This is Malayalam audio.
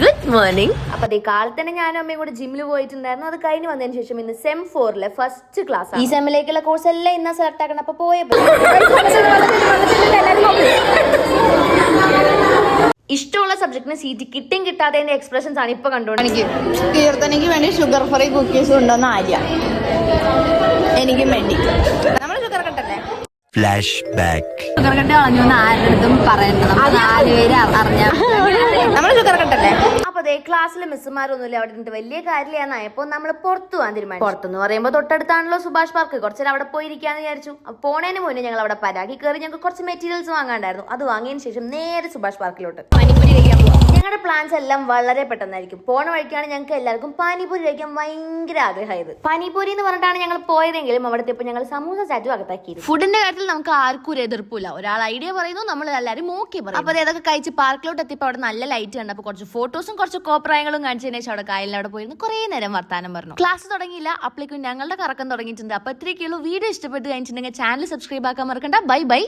Good morning. അപ്പൊ അതേ കാലത്ത് തന്നെ ഞാനും അമ്മയും കൂടെ ജിമ്മിൽ പോയിട്ടുണ്ടായിരുന്നു. അത് കഴിഞ്ഞ് വന്നതിന് ശേഷം ഇന്ന് സെം 4 ഫസ്റ്റ് ക്ലാസ്. ഈ സെമ്മിലേക്കുള്ള കോഴ്സ് എല്ലാം ഇന്ന് സെലക്ട് ആക്കണം. അപ്പൊ ഇഷ്ടമുള്ള സബ്ജക്റ്റിന് സീറ്റ് കിട്ടും കിട്ടാത്തതിന്റെ എക്സ്പ്രഷൻസ് ആണ് ഇപ്പൊ കണ്ടുകൊണ്ടിരിക്കുന്നത്. കീർത്തനയ്ക്ക് വേണ്ടി ഷുഗർ ഫ്രീ കുക്കീസ് ഉണ്ടോന്ന് ആര്യ, എനിക്കും വേണ്ടി. നമ്മൾ ഷുഗർ കട്ടല്ലേ ഷുഗർ കട്ട് കളഞ്ഞു ആരുടെ അടുത്തും പറയരുത്. നമ്മൾ ഷുഗർ കട്ടല്ലേ. അപ്പൊ അതേ ക്ലാസ്സിലെ മിസ്സുമാരൊന്നുമില്ല അവിടെ നിന്നിട്ട് വലിയ കാര്യമില്ലാന്നായപ്പോ നമ്മൾ പുറത്തു പോകാൻ തീരുമാനിച്ചു. പുറത്തുനിന്ന് പറയുമ്പോൾ തൊട്ടടുത്താണല്ലോ സുഭാഷ് പാർക്ക്. കുറച്ചേരം അവിടെ പോയിരിക്കാന്ന് വിചാരിച്ചു. പോണേന് മുന്നേ ഞങ്ങൾ അവിടെ പരാഗി കയറി ഞങ്ങൾക്ക് കുറച്ച് മെറ്റീരിയൽസ് വാങ്ങാണ്ടായിരുന്നു. അത് വാങ്ങിയതിന് ശേഷം നേരെ സുഭാഷ് പാർക്കിലോട്ട് പാനിപൂരി കഴിക്കാൻ പോവാം. ഞങ്ങളുടെ പ്ലാൻസ് എല്ലാം വളരെ പെട്ടെന്നായിരിക്കും. പോണ വഴിക്കാണ് ഞങ്ങൾക്ക് എല്ലാവർക്കും പാനിപൂരി കഴിക്കാൻ ഭയങ്കര ആഗ്രഹമായത്. പാനിപൂരി എന്ന് പറഞ്ഞിട്ടാണ് ഞങ്ങൾ പോയതെങ്കിലും അവിടുത്തെ ഇപ്പൊ ഞങ്ങൾ സമൂസ ചാറ്റും അകത്താക്കിയത്. ഫുഡിന്റെ കാര്യത്തിൽ നമുക്ക് ആർക്കും ഒരു എതിർപ്പില്ല. ഒരാൾ ഐഡിയ പറയുന്നു, നമ്മൾ എല്ലാവരും ഓക്കെ പറയും. അപ്പൊ അതൊക്കെ കഴിച്ച് പാർക്കിലോട്ട് എത്തിയപ്പോൾ അവിടെ നല്ല ലൈറ്റ് കണ്ടു. അപ്പൊ കുറച്ച് ഫോട്ടോസും കുറച്ച് കോപ്രായങ്ങളും കാണിച്ചതിന് ശേഷം അവിടെ കായലിൽ അവിടെ പോയിരുന്നു കുറേ നേരം വർത്താനം പറഞ്ഞു. ക്ലാസ് തുടങ്ങിയില്ല, അപ്പോഴേക്കും ഞങ്ങളുടെ കറക്കം തുടങ്ങിയിട്ടുണ്ട്. അപ്പൊ ഇത്രയൊക്കെയുള്ളൂ. വീഡിയോ ഇഷ്ടപ്പെട്ട് കഴിഞ്ഞിട്ടുണ്ടെങ്കിൽ ചാനൽ സബ്സ്ക്രൈബ് ആക്കാൻ മറക്കണ്ട. Bye bye.